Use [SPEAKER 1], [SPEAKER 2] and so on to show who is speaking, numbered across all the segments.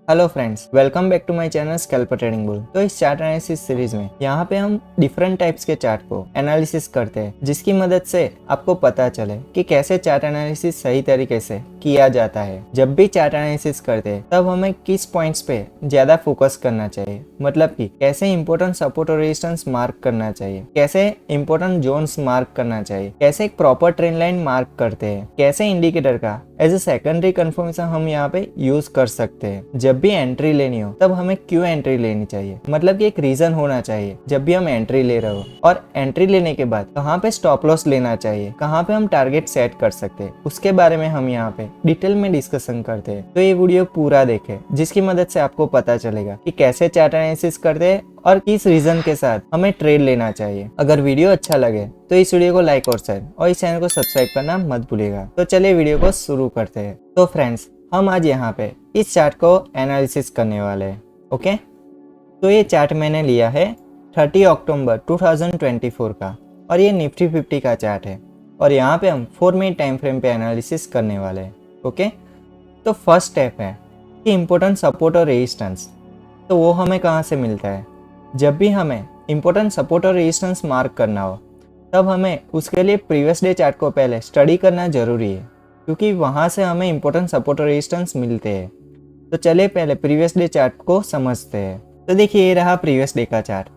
[SPEAKER 1] Hello friends, welcome back to my channel scalper trading bull. तो इस chart analysis series में यहाँ पे हम डिफरेंट टाइप्स के चार्ट को एनालिसिस करते हैं, जिसकी मदद से आपको पता चले कि कैसे चार्ट एनालिसिस सही तरीके से किया जाता है। जब भी चार्ट एनालिसिस करते हैं तब हमें किस पॉइंट्स पे ज्यादा फोकस करना चाहिए, मतलब कि कैसे इंपॉर्टेंट सपोर्ट और रेजिस्टेंस मार्क करना चाहिए, कैसे इंपॉर्टेंट जोन्स मार्क करना चाहिए, कैसे एक प्रॉपर ट्रेंड लाइन मार्क करते हैं, कैसे इंडिकेटर का एज ए सेकेंडरी कंफर्मेशन हम यहाँ पे यूज कर सकते हैं। जब भी एंट्री लेनी हो तब हमें क्यों एंट्री लेनी चाहिए, मतलब कि एक रीजन होना चाहिए जब भी हम एंट्री ले रहे हो, और एंट्री लेने के बाद कहाँ पे स्टॉप लॉस लेना चाहिए, कहाँ पे हम टारगेट सेट कर सकते हैं, उसके बारे में हम यहाँ पे डिटेल में डिस्कशन करते हैं। तो ये वीडियो पूरा देखें, जिसकी मदद से आपको पता चलेगा कि कैसे चार्ट एनालिसिस करते हैं और किस रीजन के साथ हमें ट्रेड लेना चाहिए। अगर वीडियो अच्छा लगे तो इस वीडियो को लाइक और शेयर और इस चैनल को सब्सक्राइब करना मत भूलिएगा। तो चलिए वीडियो को शुरू करते हैं। तो फ्रेंड्स, हम आज यहाँ पे इस चार्ट को एनालिसिस करने वाले हैं। ओके, तो ये चार्ट मैंने लिया है 30 अक्टूबर 2024 का, और ये निफ्टी 50 का चार्ट है, और यहाँ पे हम 4 मिनट टाइम फ्रेम पे एनालिसिस करने वाले हैं। ओके, तो फर्स्ट स्टेप है कि इम्पोर्टेंट सपोर्ट और रेजिस्टेंस, तो वो हमें कहाँ से मिलता है। जब भी हमें इम्पोर्टेंट सपोर्ट और रेजिस्टेंस मार्क करना हो तब हमें उसके लिए प्रीवियस डे चार्ट को पहले स्टडी करना जरूरी है, क्योंकि वहाँ से हमें इम्पोर्टेंट सपोर्ट और रेजिस्टेंस मिलते हैं। तो चलिए पहले प्रीवियस डे चार्ट को समझते हैं। तो देखिए, ये रहा प्रीवियस डे का चार्ट।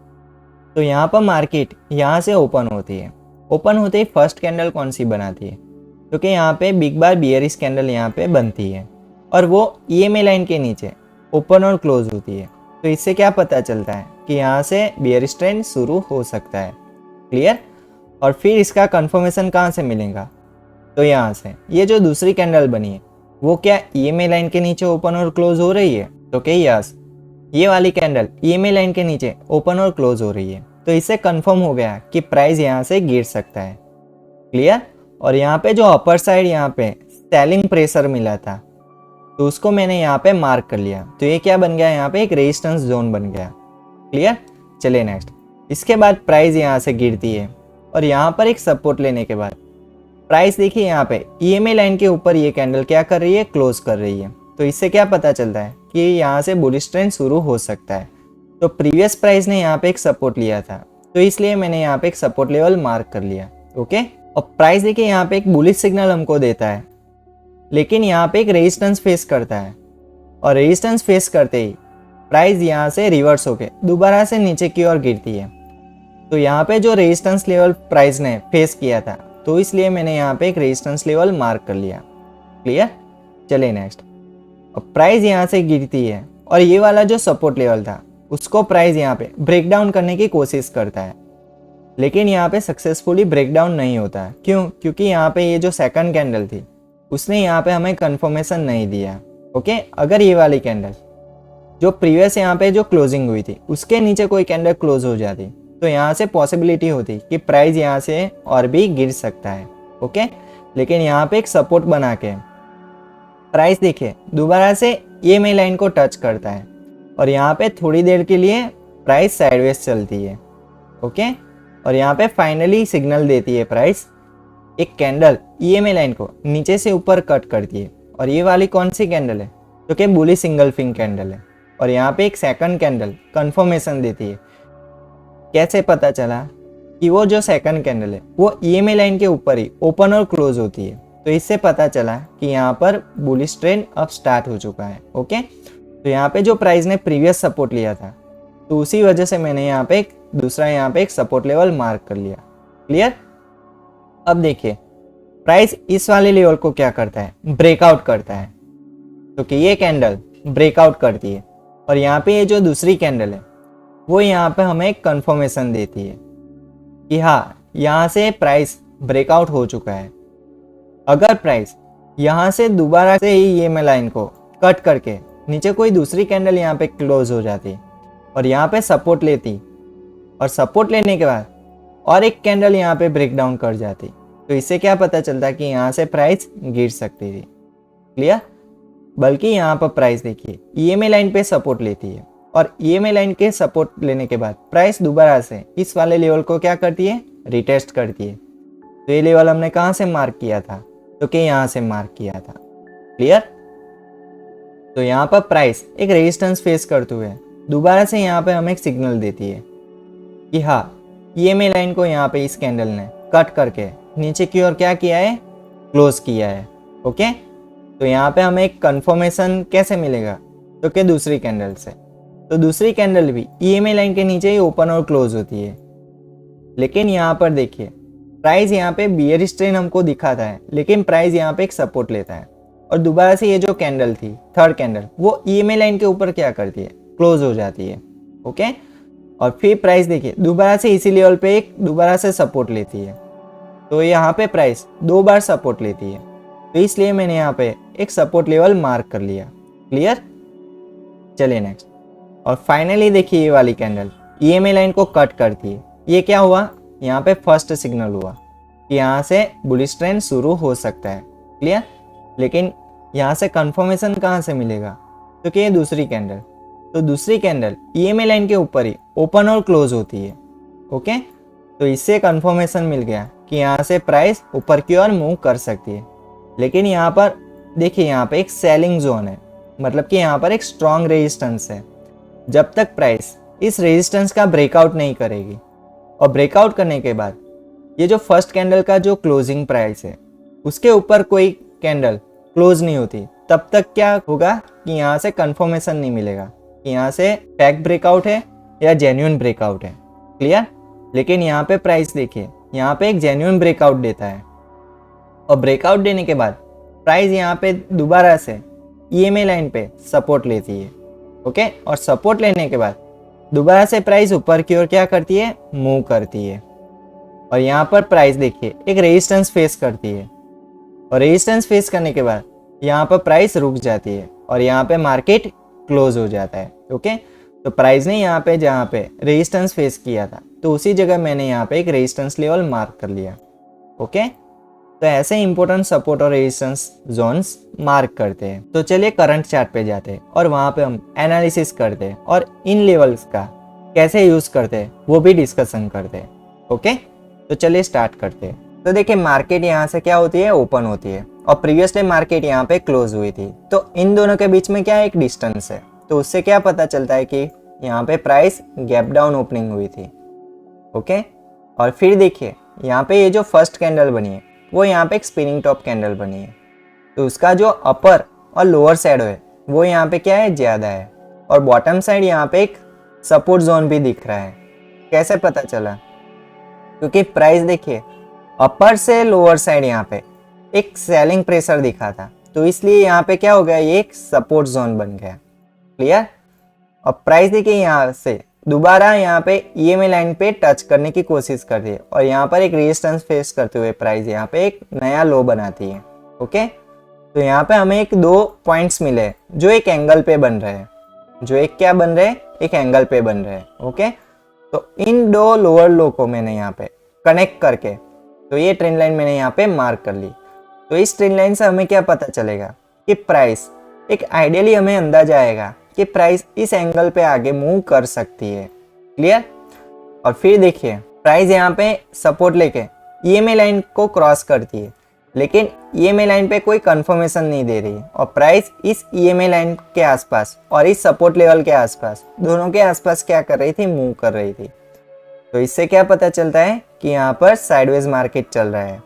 [SPEAKER 1] तो यहाँ पर मार्केट यहाँ से ओपन होती है। ओपन होते ही फर्स्ट कैंडल कौन सी बनाती है, क्योंकि यहाँ पे बिग बार बियरिश कैंडल यहाँ पे बनती है, और वो EMA लाइन के नीचे ओपन और क्लोज होती है। तो इससे क्या पता चलता है कि यहाँ से बियरिश ट्रेंड शुरू हो सकता है। क्लियर? और फिर इसका कंफर्मेशन कहाँ से मिलेगा, तो यहाँ से ये जो दूसरी कैंडल बनी है वो क्या EMA लाइन के नीचे ओपन और क्लोज हो रही है, तो क्या यस, ये वाली कैंडल EMA लाइन के नीचे ओपन और क्लोज हो रही है। तो इससे कंफर्म हो गया कि प्राइस यहाँ से गिर सकता है। क्लियर? और यहाँ पे जो अपर साइड यहाँ पे सेलिंग प्रेशर मिला था, तो उसको मैंने यहाँ पे मार्क कर लिया। तो ये क्या बन गया, यहाँ पे एक रेजिस्टेंस जोन बन गया। क्लियर? चलिए नेक्स्ट। इसके बाद प्राइस यहाँ से गिरती है, और यहाँ पर एक सपोर्ट लेने के बाद प्राइस देखिए यहाँ पे EMA लाइन के ऊपर ये कैंडल क्या कर रही है, क्लोज कर रही है। तो इससे क्या पता चलता है कि यहाँ से बुलिश ट्रेंड शुरू हो सकता है। तो प्रीवियस प्राइस ने यहाँ पे एक सपोर्ट लिया था, तो इसलिए मैंने यहाँ पे एक सपोर्ट लेवल मार्क कर लिया। ओके, और प्राइस देखिए यहाँ पे एक बुलिश सिग्नल हमको देता है, लेकिन यहाँ पे एक रेजिस्टेंस फेस करता है, और रेजिस्टेंस फेस करते ही प्राइस यहाँ से रिवर्स होके दोबारा से नीचे की ओर गिरती है। तो यहाँ पे जो रेजिस्टेंस लेवल प्राइस ने फेस किया था, तो इसलिए मैंने यहाँ पे एक रेजिस्टेंस लेवल मार्क कर लिया। क्लियर? चलिए नेक्स्ट। अब प्राइस यहाँ से गिरती है, और ये वाला जो सपोर्ट लेवल था उसको प्राइस यहाँ पे ब्रेक डाउन करने की कोशिश करता है, लेकिन यहाँ पे सक्सेसफुली ब्रेक डाउन नहीं होता है। क्यों? क्योंकि यहाँ पे ये जो सेकंड कैंडल थी उसने यहाँ पे हमें कंफर्मेशन नहीं दिया। ओके, अगर ये वाली कैंडल जो प्रीवियस यहाँ पे जो क्लोजिंग हुई थी उसके नीचे कोई कैंडल क्लोज हो जाती, तो यहाँ से पॉसिबिलिटी होती कि प्राइस यहाँ से और भी गिर सकता है। ओके, लेकिन यहाँ पे एक सपोर्ट बना के प्राइस देखिए दोबारा से EMA लाइन को टच करता है, और यहाँ पे थोड़ी देर के लिए प्राइस साइडवेज चलती है। ओके, और यहाँ पे फाइनली सिग्नल देती है प्राइस, एक कैंडल EMA लाइन को नीचे से ऊपर कट करती है। और ये वाली कौन सी कैंडल है, जो कि बुलिश सिंगल फिंग कैंडल है, और यहाँ पे एक सेकंड कैंडल कंफर्मेशन देती है। कैसे पता चला कि वो जो सेकंड कैंडल है वो EMA लाइन के ऊपर ही ओपन और क्लोज होती है। तो इससे पता चला कि यहाँ पर बुलिश ट्रेंड अब स्टार्ट हो चुका है। ओके, तो यहाँ पे जो प्राइस ने प्रीवियस सपोर्ट लिया था, तो उसी वजह से मैंने यहाँ पे एक दूसरा यहाँ पे एक सपोर्ट लेवल मार्क कर लिया। क्लियर? अब देखिए प्राइस इस वाले लेवल को क्या करता है, ब्रेकआउट करता है। तो कि ये कैंडल ब्रेकआउट करती है, और यहाँ पे ये जो दूसरी कैंडल है वो यहाँ पे हमें एक कंफर्मेशन देती है कि हाँ, यहाँ से प्राइस ब्रेकआउट हो चुका है। अगर प्राइस यहाँ से दोबारा से ही EMA लाइन को कट करके नीचे कोई दूसरी कैंडल यहाँ पे क्लोज हो जाती और यहाँ पे सपोर्ट लेती, और सपोर्ट लेने के बाद और एक कैंडल यहाँ पे ब्रेक डाउन कर जाती, तो इससे क्या पता चलता कि यहाँ से प्राइस गिर सकती थी। क्लियर? बल्कि यहाँ पर प्राइस देखिए EMA लाइन पे सपोर्ट लेती है, और EMA लाइन के सपोर्ट लेने के बाद प्राइस दोबारा से इस वाले लेवल को क्या करती है, रिटेस्ट करती है। तो ये लेवल हमने कहाँ से मार्क किया था, तो कि यहाँ से मार्क किया था। क्लियर? तो यहाँ पर प्राइस एक रेजिस्टेंस फेस करते हुए दोबारा से यहाँ पे हमें एक सिग्नल देती है कि हाँ, ईएमए लाइन को यहाँ पे इस कैंडल ने कट करके नीचे की ओर क्या किया है, क्लोज किया है। ओके, तो यहाँ पे हमें एक कंफर्मेशन कैसे मिलेगा, तो कि दूसरी कैंडल से। तो दूसरी कैंडल भी ईएमए लाइन के नीचे ही ओपन और क्लोज होती है। लेकिन यहाँ पर देखिए, प्राइस यहाँ पे बियरिश ट्रेंड हमको दिखाता है, लेकिन प्राइस यहाँ पे एक सपोर्ट लेता है और दोबारा से ये जो कैंडल थी, थर्ड कैंडल, वो ईएमए लाइन के ऊपर क्या करती है, क्लोज हो जाती है। ओके, और फिर प्राइस देखिए दोबारा से इसी लेवल पे एक दोबारा से सपोर्ट लेती है। तो यहाँ पे प्राइस 2 बार सपोर्ट लेती है, तो इसलिए मैंने यहाँ पे एक सपोर्ट लेवल मार्क कर लिया। क्लियर? चलिए नेक्स्ट। और फाइनली देखिए, ये वाली कैंडल ईएमए लाइन को कट करती है। ये क्या हुआ, यहाँ पे फर्स्ट सिग्नल हुआ कि यहाँ से बुलिश ट्रेंड शुरू हो सकता है। क्लियर? लेकिन यहाँ से कंफर्मेशन कहाँ से मिलेगा, तो कि ये दूसरी कैंडल, तो दूसरी कैंडल ईएमए लाइन के ऊपर ही ओपन और क्लोज होती है। ओके, तो इससे कंफर्मेशन मिल गया कि यहाँ से प्राइस ऊपर की ओर मूव कर सकती है। लेकिन यहाँ पर देखिए, यहाँ पे एक सेलिंग जोन है, मतलब कि यहाँ पर एक स्ट्रॉन्ग रेजिस्टेंस है। जब तक प्राइस इस रेजिस्टेंस का ब्रेकआउट नहीं करेगी, और ब्रेकआउट करने के बाद ये जो फर्स्ट कैंडल का जो क्लोजिंग प्राइस है उसके ऊपर कोई कैंडल क्लोज नहीं होती, तब तक क्या होगा कि यहाँ से कंफर्मेशन नहीं मिलेगा कि यहाँ से फेक ब्रेकआउट है या जेन्युइन ब्रेकआउट है। क्लियर? लेकिन यहाँ पे प्राइस देखिए, यहाँ पे एक जेन्युइन ब्रेकआउट देता है, और ब्रेकआउट देने के बाद प्राइस यहाँ पे दोबारा से ईएमए लाइन पे सपोर्ट लेती है। ओके, और सपोर्ट लेने के बाद दोबारा से प्राइस ऊपर की ओर क्या करती है, मूव करती है। और यहाँ पर प्राइस देखिए एक रेजिस्टेंस फेस करती है, और रेजिस्टेंस फेस करने के बाद यहाँ पर प्राइस रुक जाती है और यहाँ पे मार्केट क्लोज हो जाता है। ओके, तो प्राइस ने यहाँ पे जहाँ पे रेजिस्टेंस फेस किया था, तो उसी जगह मैंने यहाँ पे एक रेजिस्टेंस लेवल मार्क कर लिया। ओके, तो ऐसे इंपॉर्टेंट सपोर्ट और रेजिस्टेंस जोन्स मार्क करते हैं। तो चलिए करंट चार्ट पे जाते हैं और वहाँ पे हम एनालिसिस करते हैं और इन लेवल्स का कैसे यूज करते हैं वो भी डिस्कशन करते हैं। ओके, तो चलिए स्टार्ट करते हैं। तो देखिए, मार्केट यहाँ से क्या होती है, ओपन होती है, और प्रीवियस डे मार्केट यहाँ पे क्लोज हुई थी। तो इन दोनों के बीच में क्या एक डिस्टेंस है, तो उससे क्या पता चलता है कि यहाँ पे प्राइस गैप डाउन ओपनिंग हुई थी। ओके, और फिर देखिए यहाँ पे ये जो फर्स्ट कैंडल बनी है वो यहाँ पे एक स्पिनिंग टॉप कैंडल बनी है, तो उसका जो अपर और लोअर साइड है वो यहाँ पे क्या है, ज़्यादा है, और बॉटम साइड यहाँ पे एक सपोर्ट जोन भी दिख रहा है। कैसे पता चला, क्योंकि प्राइस देखिए अपर से लोअर साइड यहाँ पे एक सेलिंग प्रेशर दिखा था, तो इसलिए यहाँ पे क्या हो गया, ये एक सपोर्ट जोन बन गया। क्लियर? अब प्राइस देखिए यहाँ से दोबारा यहाँ पे ईएमए लाइन पे टच करने की कोशिश करती है, और यहाँ पर एक रेजिस्टेंस फेस करते हुए प्राइस यहाँ पे एक नया लो बनाती है। ओके, तो यहाँ पे हमें एक 2 पॉइंट्स मिले जो एक एंगल पे बन रहे हैं, जो एक क्या बन रहे हैं, एक एंगल पे बन रहे हैं। ओके, तो इन 2 लोअर लो को मैंने यहाँ पे कनेक्ट करके, तो ये ट्रेंड लाइन मैंने यहाँ पे मार्क कर ली। तो इस ट्रेंड लाइन से हमें क्या पता चलेगा कि प्राइस एक आइडियली हमें अंदाजा आएगा कि प्राइस इस एंगल पे आगे मूव कर सकती है। क्लियर? और फिर देखिए प्राइस यहाँ पे सपोर्ट लेके ईएमए लाइन को क्रॉस करती है, लेकिन ईएमए लाइन पे कोई कंफर्मेशन नहीं दे रही है, और प्राइस इस ईएमए लाइन के आसपास और इस सपोर्ट लेवल के आसपास, दोनों के आसपास क्या कर रही थी, मूव कर रही थी। तो इससे क्या पता चलता है कि यहाँ पर साइडवेज मार्केट चल रहा है।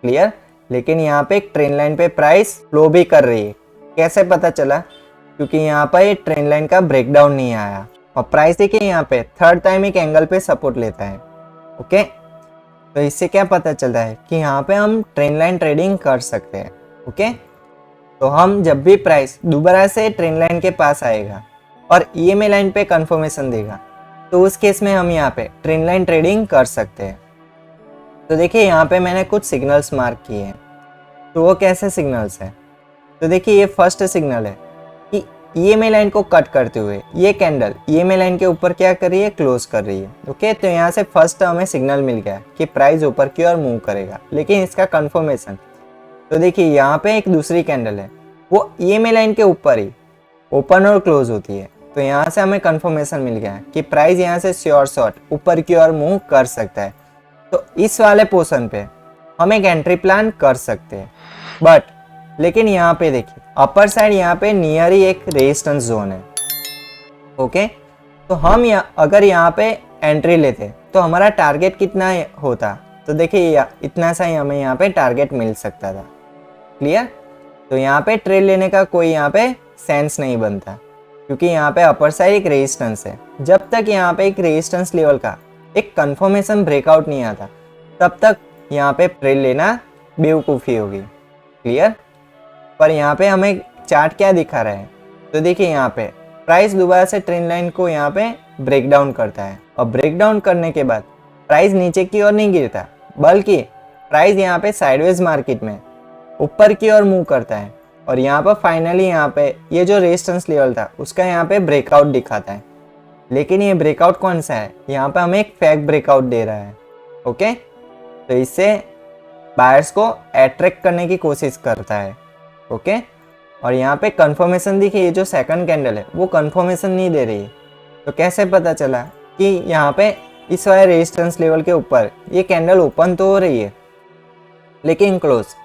[SPEAKER 1] क्लियर? लेकिन यहाँ पे एक ट्रेंड लाइन पे प्राइस फ्लो भी कर रही है। कैसे पता चला? क्योंकि यहाँ पर ये ट्रेंड लाइन का ब्रेकडाउन नहीं आया, और प्राइस देखिए यहाँ पे थर्ड टाइम एक एंगल पे सपोर्ट लेता है। ओके, तो इससे क्या पता चलता है कि यहाँ पे हम ट्रेंड लाइन ट्रेडिंग कर सकते हैं। ओके, तो हम जब भी प्राइस दोबारा से ट्रेंड लाइन के पास आएगा और ईएमए लाइन पे कंफर्मेशन देगा, तो उस केस में हम यहाँ पे ट्रेंड लाइन ट्रेडिंग कर सकते हैं। तो देखिए यहाँ पे मैंने कुछ सिग्नल्स मार्क किए हैं, तो वो कैसे सिग्नल्स हैं? तो देखिए ये फर्स्ट सिग्नल है कि ईएमए लाइन को कट करते हुए ये कैंडल ईएमए लाइन के ऊपर क्या कर रही है, क्लोज कर रही है। ओके, तो यहाँ से फर्स्ट हमें सिग्नल मिल गया कि प्राइस ऊपर की ओर मूव करेगा, लेकिन इसका कंफर्मेशन, तो देखिए यहाँ पे एक दूसरी कैंडल है, वो ईएमए लाइन के ऊपर ही ओपन और क्लोज होती है। तो यहाँ से हमें कंफर्मेशन मिल गया कि प्राइस यहाँ से श्योर शॉट ऊपर की ओर मूव कर सकता है। तो इस वाले पोर्शन पे हम एक एंट्री प्लान कर सकते हैं, बट लेकिन यहाँ पे देखिए अपर साइड यहाँ पे नियर ही एक रेजिस्टेंस जोन है। ओके, तो हम अगर यहाँ पे एंट्री लेते तो हमारा टारगेट कितना होता, तो देखिए इतना सा ही हमें यहाँ पे टारगेट मिल सकता था। क्लियर? तो यहाँ पे ट्रेड लेने का कोई यहाँ पे सेंस नहीं बनता, क्योंकि यहाँ पे अपर साइड एक रेजिस्टेंस है। जब तक यहाँ पे एक रेजिस्टेंस लेवल का एक कंफर्मेशन ब्रेकआउट नहीं आता, तब तक यहाँ पे ट्रेड लेना बेवकूफ़ी होगी। क्लियर? पर यहाँ पे हमें चार्ट क्या दिखा रहा है, तो देखिए यहाँ पे प्राइस दोबारा से ट्रेंड लाइन को यहाँ पे ब्रेक डाउन करता है, और ब्रेक डाउन करने के बाद प्राइस नीचे की ओर नहीं गिरता, बल्कि प्राइस यहाँ पे साइडवेज मार्केट में ऊपर की ओर मूव करता है, और यहाँ पर फाइनली यहाँ पे ये जो रेजिस्टेंस लेवल था उसका यहाँ पे ब्रेकआउट दिखाता है। लेकिन ये ब्रेकआउट कौन सा है, यहाँ पे हमें एक फेक ब्रेकआउट दे रहा है। ओके, तो इससे बायर्स को अट्रैक्ट करने की कोशिश करता है। ओके, और यहाँ पे कंफर्मेशन देखिए, ये जो सेकंड कैंडल है वो कंफर्मेशन नहीं दे रही है। तो कैसे पता चला कि यहाँ पे इस वाले रेजिस्टेंस लेवल के ऊपर ये कैंडल ओपन तो हो रही है, लेकिन क्लोज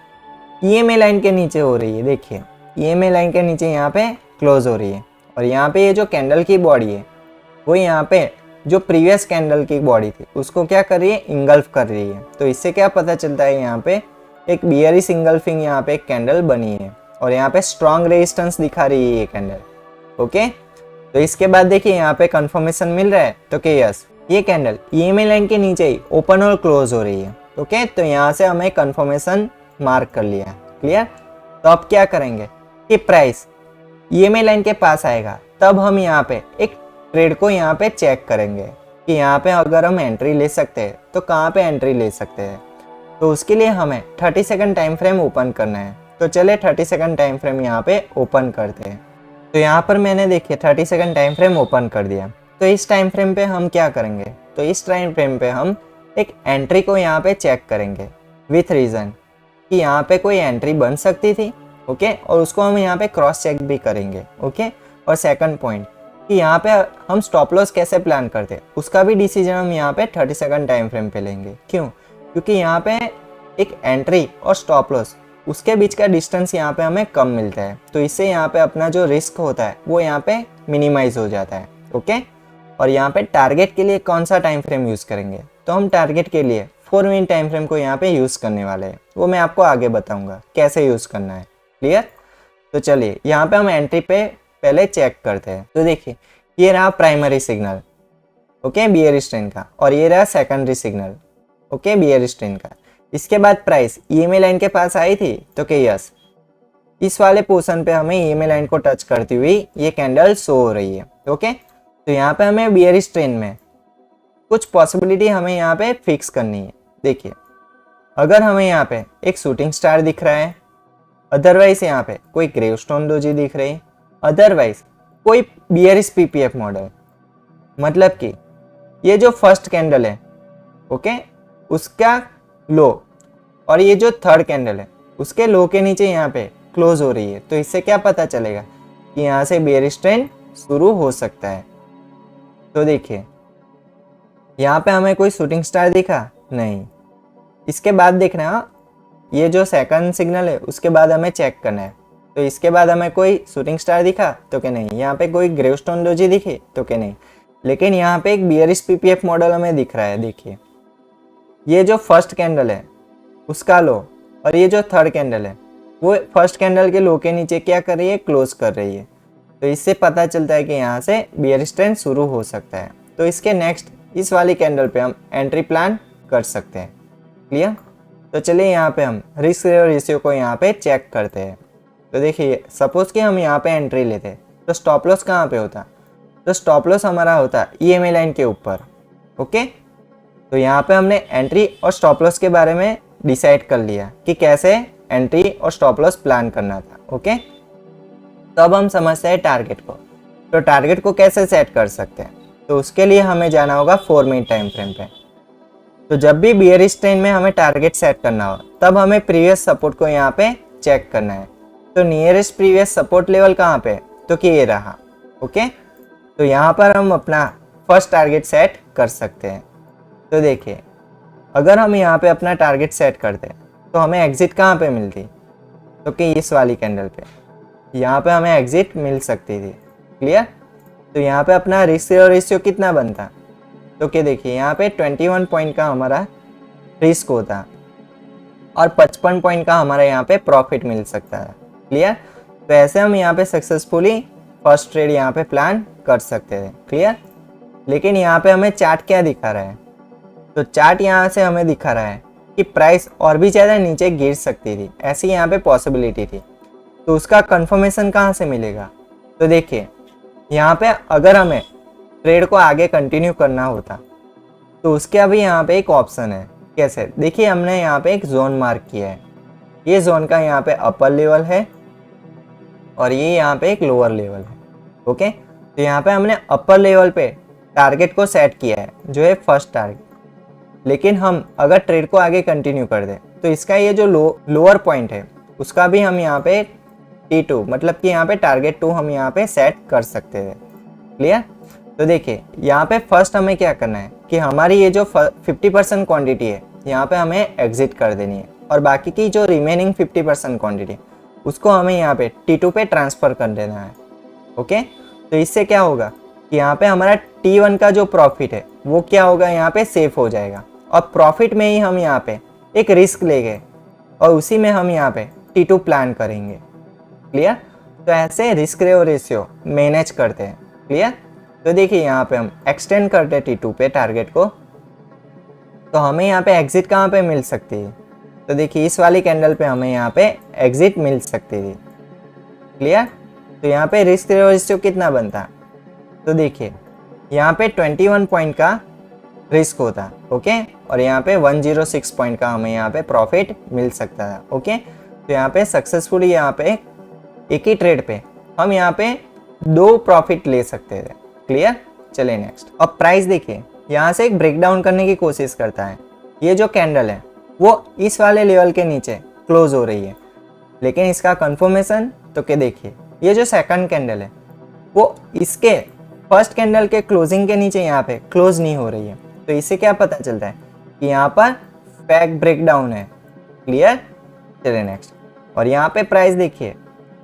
[SPEAKER 1] ईएमए लाइन के नीचे हो रही है। देखिए ईएमए लाइन के नीचे यहाँ पे क्लोज हो रही है, और यहाँ पे ये जो कैंडल की बॉडी है वो यहाँ पे जो प्रीवियस कैंडल की बॉडी थी उसको क्या कर रही है, इंगल्फ कर रही है। तो इससे क्या पता चलता है, यहाँ पे एक बियरिश इंगल्फिंग यहाँ पे एक कैंडल बनी है, और यहाँ पे स्ट्रॉन्ग रेजिस्टेंस दिखा रही है ये कैंडल। ओके, तो इसके बाद देखिए यहाँ पे कंफर्मेशन मिल रहा है, तो कि यस ये कैंडल ईएमए लाइन के नीचे ही ओपन और क्लोज हो रही है। ओके, तो यहाँ से हमें कंफर्मेशन मार्क कर लिया। क्लियर? तो अब क्या करेंगे कि प्राइस ईएमए लाइन के पास आएगा, तब हम यहाँ पे एक ट्रेड को यहाँ पे चेक करेंगे कि यहाँ पे अगर हम एंट्री ले सकते हैं तो कहाँ पे एंट्री ले सकते हैं। तो उसके लिए हमें 30 सेकंड टाइम फ्रेम ओपन करना है। तो चले 30 सेकंड टाइम फ्रेम यहाँ पे ओपन करते हैं। तो यहाँ पर मैंने देखिए 30 सेकंड टाइम फ्रेम ओपन कर दिया। तो इस टाइम फ्रेम पे हम क्या करेंगे, तो इस टाइम फ्रेम पे हम एक एंट्री को यहाँ पे चेक करेंगे विथ रीज़न कि यहाँ पे कोई एंट्री बन सकती थी। ओके, और उसको हम यहाँ पे क्रॉस चेक भी करेंगे। ओके, और सेकंड पॉइंट कि यहाँ पे हम स्टॉप लॉस कैसे प्लान करते हैं उसका भी डिसीजन हम यहाँ पे 30 सेकंड टाइम फ्रेम पे लेंगे। क्यों? क्योंकि यहाँ पे एक एंट्री और स्टॉप लॉस उसके बीच का डिस्टेंस यहाँ पे हमें कम मिलता है, तो इससे यहाँ पे अपना जो रिस्क होता है वो यहाँ पे मिनिमाइज हो जाता है। ओके, और यहाँ पे टारगेट के लिए कौन सा टाइम फ्रेम यूज़ करेंगे, तो हम टारगेट के लिए 4 मिनट टाइम फ्रेम को यहाँ पे यूज़ करने वाले हैं। वो मैं आपको आगे बताऊँगा कैसे यूज़ करना है। क्लियर? तो चलिए यहाँ पे हम एंट्री पे पहले चेक करते हैं। तो देखिए ये रहा primary signal, okay, bearish trend का, और ये रहा secondary signal, okay, bearish trend का। इसके बाद प्राइस ईएमए लाइन के पास आई थी, तो कि यस इस वाले पोर्शन पे हमें ईएमए लाइन को टच करती हुई ये कैंडल शो हो रही है। ओके, तो यहाँ पे हमें बियरिश ट्रेंड में कुछ पॉसिबिलिटी हमें यहाँ पे फिक्स करनी है। देखिए अगर हमें यहाँ पे एक शूटिंग स्टार दिख रहा है, अदरवाइज यहाँ पे कोई ग्रेवस्टोन डोजी दिख रही है, अदरवाइज कोई बियरिश पीपीएफ मॉडल, मतलब कि ये जो फर्स्ट कैंडल है, ओके, उसका लो और ये जो थर्ड कैंडल है उसके लो के नीचे यहाँ पे क्लोज हो रही है, तो इससे क्या पता चलेगा कि यहाँ से बियरिश ट्रेंड शुरू हो सकता है। तो देखिए यहाँ पे हमें कोई शूटिंग स्टार दिखा नहीं। इसके बाद देखना ये जो सेकंड सिग्नल है उसके बाद हमें चेक करना है, तो इसके बाद हमें कोई शूटिंग स्टार दिखा तो कि नहीं, यहाँ पे कोई ग्रेवस्टोन डोजी दिखी तो कि नहीं, लेकिन यहाँ पे एक बियरिश पीपीएफ मॉडल हमें दिख रहा है। देखिए ये जो फर्स्ट कैंडल है उसका लो और ये जो थर्ड कैंडल है वो फर्स्ट कैंडल के लो के नीचे क्या कर रही है, क्लोज कर रही है, तो इससे पता चलता है कि यहाँ से बियरिश ट्रेंड शुरू हो सकता है। तो इसके नेक्स्ट इस वाली कैंडल पे हम एंट्री प्लान कर सकते हैं। क्लियर? तो चलिए यहाँ पे हम रिस्क रेशियो को यहाँ पे चेक करते हैं। तो देखिए सपोज कि हम यहाँ पे एंट्री लेते तो स्टॉप लॉस कहाँ पे होता, तो स्टॉप लॉस हमारा होता ईएमए लाइन के ऊपर। ओके, तो यहाँ पे हमने एंट्री और स्टॉप लॉस के बारे में डिसाइड कर लिया कि कैसे एंट्री और स्टॉप लॉस प्लान करना था। ओके, तो अब हम समझते हैं टारगेट को। तो टारगेट को कैसे सेट कर सकते हैं, तो उसके लिए हमें जाना होगा 4 मिनट टाइम फ्रेम पे। तो जब भी बियरिश ट्रेंड में हमें टारगेट सेट करना हो तब हमें प्रीवियस सपोर्ट को यहाँ पे चेक करना है। तो नियरेस्ट प्रीवियस सपोर्ट लेवल कहाँ पे, तो कि ये रहा। ओके, तो यहाँ पर हम अपना फर्स्ट टारगेट सेट कर सकते हैं। तो देखिए अगर हम यहाँ पे अपना टारगेट सेट करते तो हमें एग्जिट कहाँ पे मिलती, तो कि इस वाली कैंडल पे यहाँ पे हमें एग्जिट मिल सकती थी। क्लियर? तो यहाँ पे अपना रिस्क रेशियो कितना बनता? तो कि देखिए यहाँ पे 21 पॉइंट का हमारा रिस्क होता और 55 पॉइंट का हमारा यहाँ पे प्रॉफिट मिल सकता है। क्लियर? तो ऐसे हम यहाँ पे सक्सेसफुली फर्स्ट ट्रेड यहाँ पे प्लान कर सकते थे। क्लियर? लेकिन यहाँ पे हमें चार्ट क्या दिखा रहा है? तो चार्ट यहाँ से हमें दिखा रहा है कि प्राइस और भी ज़्यादा नीचे गिर सकती थी, ऐसी यहाँ पे पॉसिबिलिटी थी। तो उसका कंफर्मेशन कहाँ से मिलेगा? तो देखिए यहाँ पे अगर हमें ट्रेड को आगे कंटिन्यू करना होता तो उसके अभी यहाँ पे एक ऑप्शन है। कैसे? देखिए हमने यहाँ पे एक जोन मार्क किया है, ये जोन का यहाँ पे अपर लेवल है और ये यहाँ पे एक लोअर लेवल है। ओके, तो यहाँ पे हमने अपर लेवल पे टारगेट को सेट किया है जो है फर्स्ट टारगेट। लेकिन हम अगर ट्रेड को आगे कंटिन्यू कर दें तो इसका ये जो लोअर पॉइंट है उसका भी हम यहाँ पे T2 मतलब कि यहाँ पे टारगेट 2 हम यहाँ पे सेट कर सकते थे। क्लियर? तो देखिए यहाँ पे फर्स्ट हमें क्या करना है कि हमारी ये जो 50% क्वांटिटी है यहाँ पे हमें एग्जिट कर देनी है और बाकी की जो रिमेनिंग 50% क्वांटिटी उसको हमें यहाँ पे T2 पे ट्रांसफ़र कर देना है। ओके, तो इससे क्या होगा कि यहाँ पे हमारा T1 का जो प्रॉफिट है वो क्या होगा, यहाँ पे सेफ हो जाएगा और प्रॉफिट में ही हम यहाँ पे एक रिस्क ले गए और उसी में हम यहाँ पे T2 प्लान करेंगे। क्लियर? तो ऐसे रिस्क रेशियो मैनेज करते हैं। क्लियर? तो देखिए यहाँ पे हम एक्सटेंड करते हैं T2 पे टारगेट को, तो हमें यहाँ पे एग्जिट कहाँ पे मिल सकती है? तो देखिए इस वाली कैंडल पे हमें यहाँ पे एग्जिट मिल सकती थी। क्लियर? तो यहाँ पे रिस्क रेशियो कितना बनता? तो देखिए यहाँ पे 21 पॉइंट का रिस्क होता। ओके, और यहाँ पे 106 पॉइंट का हमें यहाँ पे प्रॉफिट मिल सकता था। ओके, तो यहाँ पे सक्सेसफुली यहाँ पे एक ही ट्रेड पे हम यहाँ पे 2 प्रॉफिट ले सकते थे। क्लियर? चलिए नेक्स्ट। अब प्राइस देखिए यहाँ से एक ब्रेकडाउन करने की कोशिश करता है। ये जो कैंडल है वो इस वाले लेवल के नीचे क्लोज हो रही है, लेकिन इसका कंफर्मेशन तो क्या देखिए ये जो सेकंड कैंडल है वो इसके फर्स्ट कैंडल के क्लोजिंग के नीचे यहाँ पे क्लोज नहीं हो रही है। तो इससे क्या पता चलता है कि यहाँ पर फेक ब्रेकडाउन है। क्लियर? चलिए नेक्स्ट। और यहाँ पे प्राइस देखिए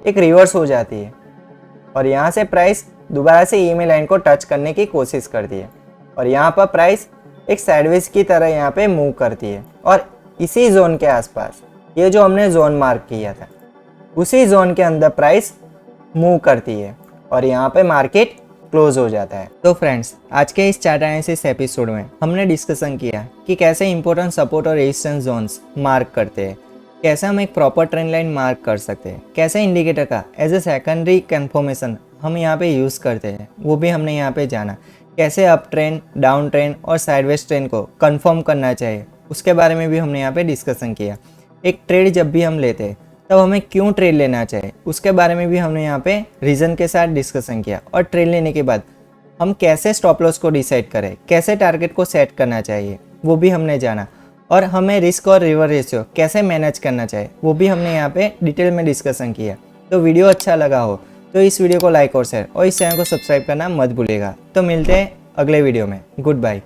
[SPEAKER 1] एक रिवर्स हो जाती है और यहाँ से प्राइस दोबारा से ईएमए लाइन को टच करने की कोशिश करती है और यहाँ पर प्राइस एक साइडवेज की तरह यहाँ पे मूव करती है और इसी जोन के आसपास ये जो हमने जोन मार्क किया था उसी जोन के अंदर प्राइस मूव करती है और यहाँ पे मार्केट क्लोज हो जाता है। तो फ्रेंड्स आज के इस चार्ट एनालिसिस एपिसोड में हमने डिस्कशन किया कि कैसे इंपॉर्टेंट सपोर्ट और रेजिस्टेंस जोन्स मार्क करते हैं, कैसे हम एक प्रॉपर ट्रेंड लाइन मार्क कर सकते हैं, कैसे इंडिकेटर का एज ए सेकेंडरी कंफर्मेशन हम यहाँ पे यूज़ करते हैं वो भी हमने यहाँ पे जाना, कैसे अप ट्रेंड, डाउन ट्रेंड और साइडवेज ट्रेंड को कंफर्म करना चाहिए उसके बारे में भी हमने यहाँ पे डिस्कशन किया। एक ट्रेड जब भी हम लेते हैं तब हमें क्यों ट्रेड लेना चाहिए उसके बारे में भी हमने यहाँ पे रीज़न के साथ डिस्कशन किया और ट्रेड लेने के बाद हम कैसे स्टॉप लॉस को डिसाइड करें, कैसे टारगेट को सेट करना चाहिए वो भी हमने जाना और हमें रिस्क और रिवर रेशियो कैसे मैनेज करना चाहिए वो भी हमने यहाँ पे डिटेल में डिस्कशन किया। तो वीडियो अच्छा लगा हो तो इस वीडियो को लाइक और शेयर और इस चैनल को सब्सक्राइब करना मत भूलिएगा। तो मिलते हैं अगले वीडियो में। Good bye.